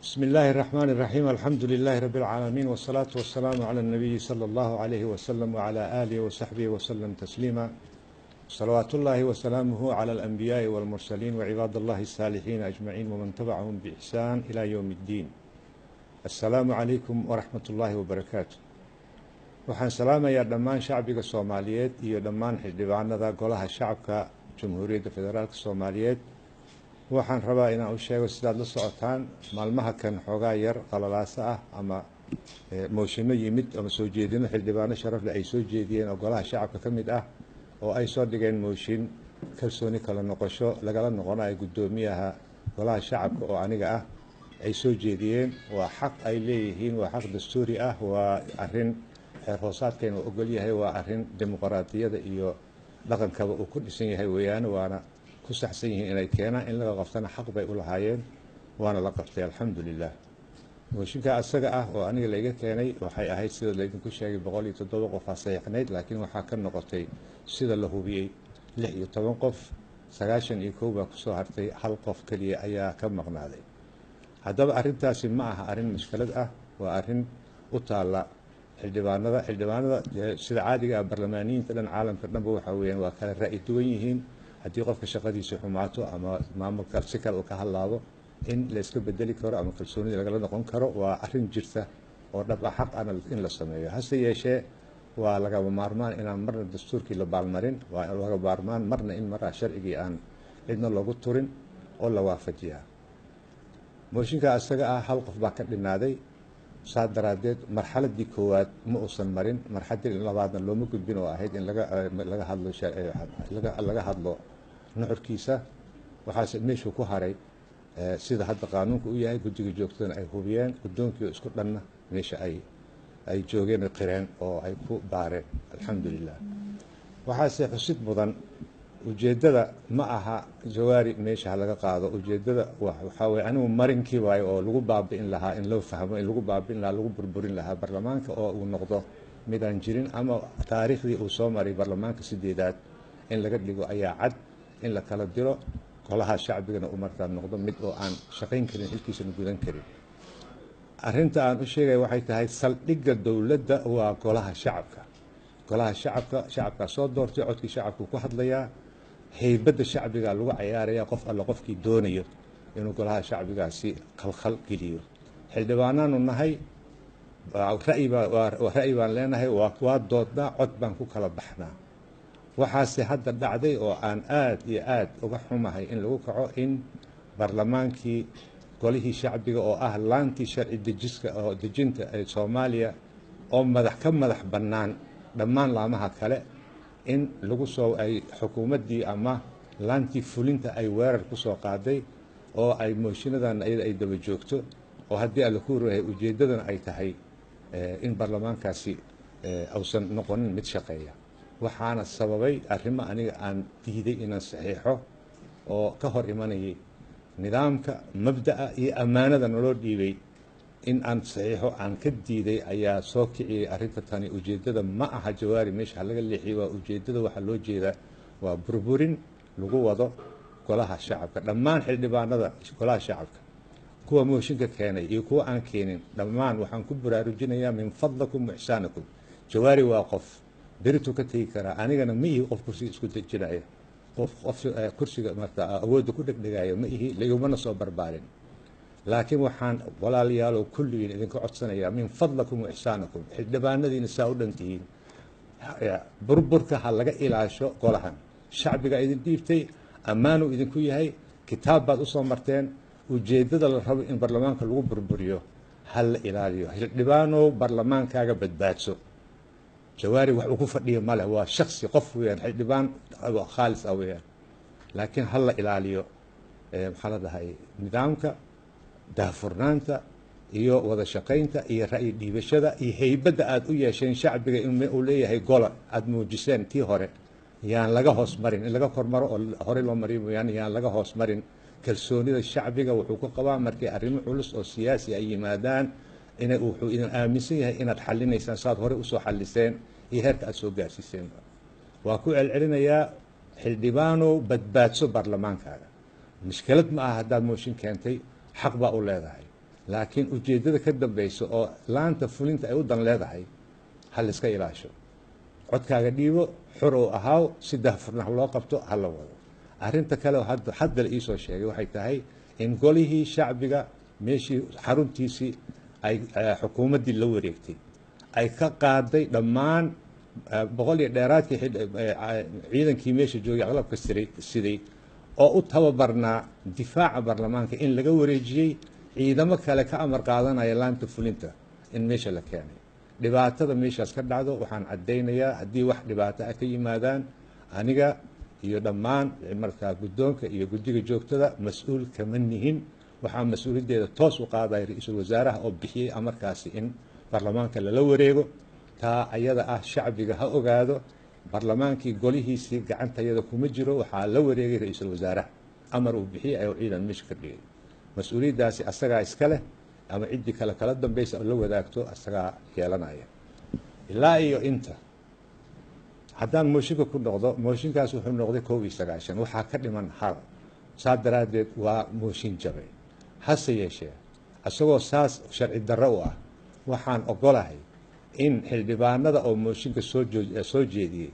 بسم الله الرحمن الرحيم الحمد لله رب العالمين والصلاة والسلام على النبي صلى الله عليه وسلم وعلى آله وصحبه وسلم تسليما صلوات الله وسلامه على الأنبياء والمرسلين وعباد الله الصالحين أجمعين ومن تبعهم بإحسان إلى يوم الدين. السلام عليكم ورحمة الله وبركاته. waxaan salaamayaa dhammaan shacbiga Soomaaliyeed iyo dhammaan xildhibaanada golaha shacabka Jamhuuriyadda Federaalka Soomaaliyeed. waxaan rabaa inaan u sheego sidaad la socotaan maalmaha kan xoogaa yar qalalaasa ah ama mooshinno yimid ama soo jeedino xildhibaano sharaf leh ay soo jeediyeen oo golaha shacabka ka mid ah oo ay soo dhigeen mooshin kalsooni kala noqosho lagala noqonayo guddoomiyaha golaha shacabka oo aniga ah ay soo jeediyeen. waa xaq ay leeyihiin, waa xaq dastuuri ah, waa arrin xeer hoosaadkeena uu ogol yahay, waa arrin dimuqraadiyadda iyo dhaqankaba uu ku dhisan yahay weeyaan, waana ku saxsan yihiin inay keenaan in laga qabtana xaq bay u lahaayeen, waana la qabtay alxamdulilah. mooshinka asaga ah oo aniga layga keenay waxay ahayd sida laydinku sheegay 107 qof aa saxiixnayd, laakiin waxaa ka noqotay sida la hubiyey 16 qof, 91 baa kusoo hartay, hal qof keliya ayaa ka maqnaaday. haddaba arrintaasi ma aha arrin mushkilad ah, waa arrin u taalla xildhibaanada sida caadiga ah barlamaaniyiinta dhan caalamka dhanba waxaa weeyaan waa kala ra'yi duwan yihiin. haddii qofka shaqadiisa xumaato ama maamulka si kale uu ka hadlaado in la iska bedeli karo ama kalsoonida lagala noqon karo waa arrin jirta oo dhab ah, xaq ana in la sameeyo. hase yeeshee waa lagaba maarmaan inaan marna dastuurkii la baalmarin, waa laga maarmaan marna in maraa sharcigii aan cidna loogu turin oo la waafajiyaa. mooshinka asaga ah hal qof baa ka dhinaaday, saa daraaddeed marxaladii koowaad ma uusan marin, marxaladii labaadna looma gudbin oo ahayd in laga hadlo nuxurkiisa. waxaase meeshuu ku haray sida hadda qaanuunka u yahay, guddiga joogtadana ay hubiyeen, guddoonkii isku dhanna meesha ay joogeen qireen oo ay ku baareen alxamdulilah. waxaase xusid mudan ujeeddada ma aha jawaari meesha ha laga qaado, ujeeddada waxaa weye anigu marinkii waayo oo lagu baabi'in lahaa, in loo fahmo in lagu baabi'in lahaa, lagu burburin lahaa baarlamaanka oo uu noqdo mid aan jirin, ama taariikhdii uu soo maray baarlamaanka 8aad in laga dhigo ayaa cad, in la kala diro golaha shacbigana u markaa noqdo mid oo aan shaqayn karin, xilkiisana gudan karin. arrinta aan u sheegay waxay tahay saldhigga dowladda waa golaha shacabka. golaha shacabkaa soo doortay, codkii shacabku ku hadlayaa, heybadda shacbiga lagu cayaaraya qof alla qofkii doonayo inuu golaha shacbigaasi khalkhal geliyo. xildhibaanaanu nahay, ra'yi baan leenahay, waa doodnaa, cod baan ku kala baxnaa. waxaase hadda dhacday oo aan aad iyo aad uga xumahay in lagu kaco in barlamaankii golihii shacbiga oo ah laantii sharci dejinta ee Soomaaliya oo ka madax bannaan dhammaan laamaha kale, in lagu soo ay xukuumaddii ama laantii fulinta ay weerar ku soo qaaday oo ay mooshiinadan iyada ay daba joogto, oo haddii alla ku ruuhay ujeeddadana ay tahay in barlamaankaasi uusan noqonin mid shaqeeya. waxaana sababay arrimo aniga aan diiday inaan saxiixo oo ka hor imanayay nidaamka, mabda'a iyo ammaanada naloo dhiibay. in aan saxiixo aan ka diiday ayaa soo kiciyey arrinta tani. ujeeddada ma aha jawaari meesha ha laga leexiyey, waa ujeeddada waxaa loo jeedaa waa burburin lagu wado golaha shacabka. dhammaan xildhibaanada golaha shacabka, kuwa mooshinka keenay iyo kuwa aan keenin, dhammaan waxaan ku baraarujinayaa min fadlakum waxsaanakum. jawaari waa qof beritu ka tegi karaa, anigana ma ihi qof kursiga isku dejinaya, qof kursiga marta awoodda ku dhegdhegaya ma ihi, laigumana soo barbaarin. laakiin waxaan walaalayaalow kulligiin idinka codsanayaa min fadlakum waxsaanakum, xildhibaanadiina saa u dhantihiin, burburka ha laga ilaasho golahan. shacbiga idin dhiibtay, ammaanuu idinku yahay, kitaab baad u soo marteen. ujeeddada la rabo in barlamaanka lagu burburiyo ha la ilaaliyo. xildhibaanow barlamaankaaga badbaadso. jawaari wax uu ku fadhiyo male, waa shaksi, qof weeyaan, xildhibaan khaalis ah weeyaan. laakiin ha la ilaaliyo maxaa la dhahay nidaamka, daahfurnaanta iyo wada shaqaynta iyo ra'yi dhiibashada iyo heybadda aad u yeesheen shacbiga in uu leeyahay gola aad muujiseen tii hore. yaan laga hoos marin, in laga kormaro oo horey loo mariyo mooyaane yaan laga hoos marin. kalsoonida shacbiga wuxuu ku qabaa markay arrimo culus oo siyaasi ay yimaadaan, wuxuu idin aaminsan yahay inaad xallinaysaan saad hore usoo xalliseen iyo heerka aad soo gaarsiiseen. waa ku celcelinayaa, xildhibaanow badbaadso baarlamaankaaga. mushkilad ma aha haddaad mooshin keentay, xaq baa u leedahay, laakiin ujeeddada ka dambaysa oo laanta fulinta ay u dan leedahay ha la iska ilaasho. codkaaga dhiibo, xor oo ahaaw, si daahfurna loo qabto, ha la wado. arrinta kale oo hadda la iisoo sheegay waxay tahay in golihii shacbiga meeshii xaruntiisii ay xukuumaddii la wareegtay ay ka qaaday dhammaan boqol iyo dheeraadkii ciidankii meesha joogay aqlabka siday oo u tababarnaa difaaca baarlamaanka in laga wareejiyey ciidamo kale ka amar qaadanaya laanta fulinta in meesha la keenay. dhibaatada meeshaas ka dhacdo waxaan caddaynayaa haddii wax dhibaato ah ka yimaadaan aniga iyo dhammaan markaa guddoonka iyo guddiga joogtada mas-uul kama nihin. waxaa mas-uuliyaddeeda toos u qaadaya ra-iisul wasaaraha oo bixiyey amarkaasi in baarlamaanka lala wareego. taa ayada ah shacbiga ha ogaado, baarlamaankii golihiisii gacantayada kuma jiro, waxaa la wareegay ra-iisul wasaaraha amar uu bixiyey ayuu ciidan meesha ka dhigay. mas-uuliyaddaasi asagaa iska leh, ama ciddii kale kala dambaysa oo la wadaagto asagaa yeelanaya. ilaa iyo inta haddaan mooshinka ku noqdo, mooshinkaas wuxuu noqday 91 waxaa ka dhiman hal. saa daraaddeed waa mooshin jabay. hase yeeshee isagoo saas sharci darro u ah waxaan ogolahay in xildhibaanada oo mooshinka soo jeediyey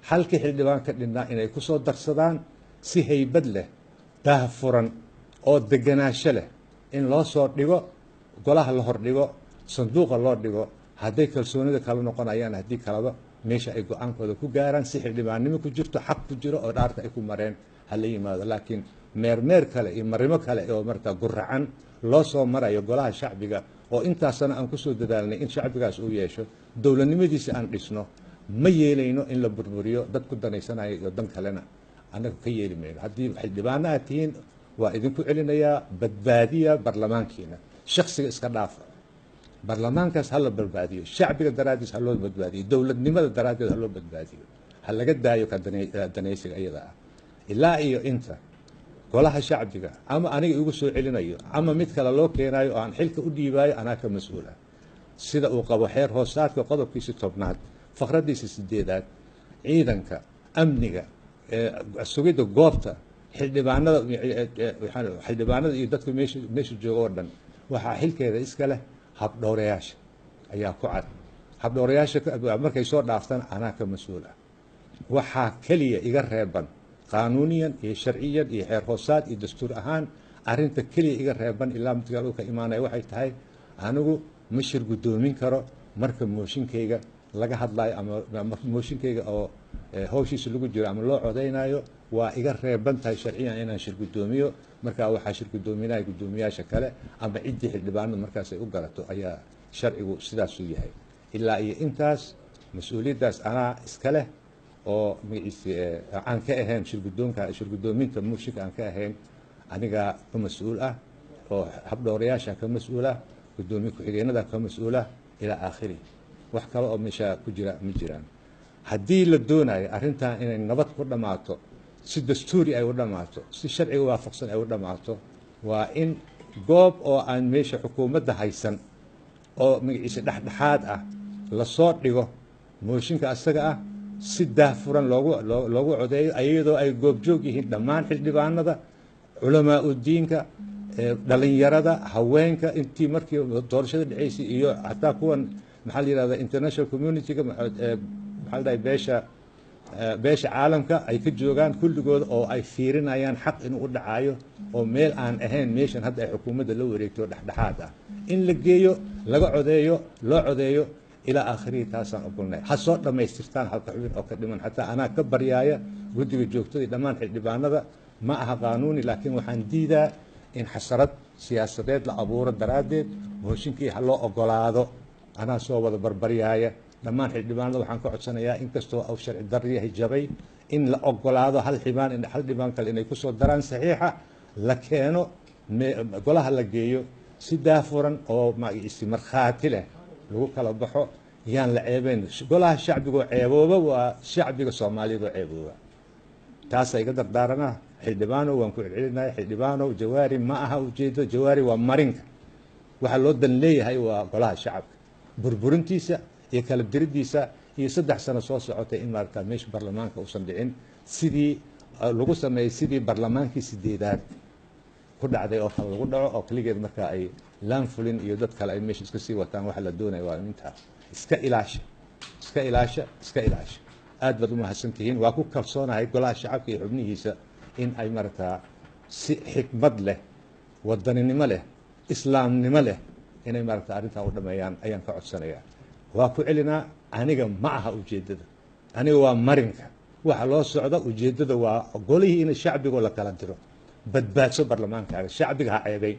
halkii xildhibaan ka dhinnaa inay ku soo darsadaan si haybad leh, daahfuran oo deganaansho leh in loo soo dhigo, golaha la hordhigo, sanduuqa loo dhigo. hadday kalsoonida kala noqonayaan, haddii kaleba meesha ay go-aankooda ku gaaraan si xildhibaannimo ku jirto, xaq ku jiro oo dhaarta ay ku mareen ha la yimaado. laakiin meermeer kale iyo marimo kale oo markaa guracan loo soo marayo golaha shacbiga oo intaasana aan kusoo dadaalnay in shacbigaas uu yeesho dowladnimadiisa aan dhisno, ma yeelayno in la burburiyo dad ku danaysanayo iyo dan kalena annaga ka yeeli mayno. haddii xildhibaano aad tihiin waa idinku celinayaa, badbaadiya baarlamaankiina, shaksiga iska dhaafa. baarlamaankaas ha la badbaadiyo, shacbiga daraaddiis ha loo badbaadiyo, dowladnimada daraaddeed ha loo badbaadiyo, ha laga daayo ka danaysiga iyada ah. ilaa iyo inta golaha shacbiga ama aniga igu soo celinayo ama mid kale loo keenayo oo aan xilka u dhiibaayo anaa ka mas-uula, sida uu qabo xeer hoosaadka qodobkiisa 10aad faqradiisa 8aad. ciidanka amniga sugidda goobta xildhibaanada iyo dadka meesha jooga oo dhan waxaa xilkeeda iska leh habdhowrayaasha ayaa ku cad. habdhowrayaasha markay soo dhaaftaan anaa ka mas-uula. waxaa keliya iga reeban qaanuuniyan iyo sharciyan iyo xeer hoosaad iyo dastuur ahaan, arrinta keliya iga reeban ilaa midkaal uu ka imaanaya waxay tahay anigu ma shir guddoomin karo marka mooshinkayga laga hadlayo ama mooshinkayga oo hawshiisa lagu jiro ama loo codaynayo. waa iga reeban tahay sharciyan inaan shir guddoomiyo. markaa waxaa shir guddoominaya guddoomiyaasha kale ama ciddii xildhibaanadu markaas ay u garato ayaa sharcigu sidaasuu yahay. ilaa iyo intaas mas-uuliyaddaas anaa iska leh oo magaciisi aan ka ahayn shir guddoominta mooshinka aan ka ahayn aniga ka mas-uul ah, oo habdhowrayaasha ka mas-uul ah, guddoomiye ku-xigeenada ka mas-uul ah ilaa aakhiri. wax kale oo meesha ku jira ma jiraan. haddii la doonayo arrintan inay nabad ku dhammaato, si dastuuri ay u dhammaato, si sharciga waafaqsan ay u dhammaato, waa in goob oo aan meesha xukuumadda haysan oo magaciisa dhexdhexaad ah la soo dhigo mooshinka asaga ah, si daahfuran loogu codeeyo, iyadoo ay goobjoog yihiin dhammaan xildhibaanada, culamaa udiinka, dhalinyarada, haweenka, intii markii doorashada dhaceysay iyo xataa kuwan maxaa la yidhahda international community-ga maxaa la dhahay beesha caalamka ay ka joogaan kulligooda oo ay fiirinayaan xaq inuu u dhacayo oo meel aan ahayn meeshan hadda ay xukuumadda la wareegto dhexdhexaad ah in la geeyo, laga codeeyo, loo codeeyo ilaa aakhirihi. taasaan ogolnay. ha soo dhammaystirtaan halka xubin oo ka dhiman. xataa anaa ka baryaaya guddiga joogtada iyo dhammaan xildhibaanada, ma aha qaanuuni, laakiin waxaan diidaa in xasarad siyaasadeed la abuuro daraaddeed mooshinkii ha loo ogolaado. anaa soo wada barbaryaaya dhammaan xildhibaanada. waxaan ka codsanayaa inkastoo uu sharci darro yahay jabay, in la ogolaado hal dhibaan kale inay ku soo daraan saxiixa, la keeno golaha la geeyo si daafuran oo magaciisi markhaati leh lagu kala baxo. yaan la ceebeyn. golaha shacbigoo ceebooba waa shacbiga soomaaliyeed oo ceebooba. taasaa iga dardaaranah. xildhibaanow waan ku celcelinaya, xildhibaanow jawaari ma aha ujeedo, jawaari waa marinka. waxaa loo dan leeyahay waa golaha shacabka burburintiisa iyo kala diriddiisa iyo 3 sano soo socotay in maaragtaa meesha baarlamaanka uusan dhicin sidii lagu sameeyey sidii baarlamaankii 8aad ku dhacday oo kale lagu dhaco oo keligeed markaa ay laan fulin iyo dad kale ay meesha iska sii wataan waxa la doonaya waa intaa iska ilaasha iska ilaasha iska ilaasha aad baad u mahadsantihiin waa ku kalsoonahay golaha shacabka iyo xubnihiisa in ay markaa si xikmad leh wadaninimo leh islaamnimo leh inay maragta arrintan u dhameeyaan ayaan ka codsanayaa waa ku celinaa aniga ma aha ujeeddada aniga waa marinka waxa loo socda ujeeddada waa golihii in shacbiga la kala diro badbaadso barlamaankaaga shacbiga ha ceebay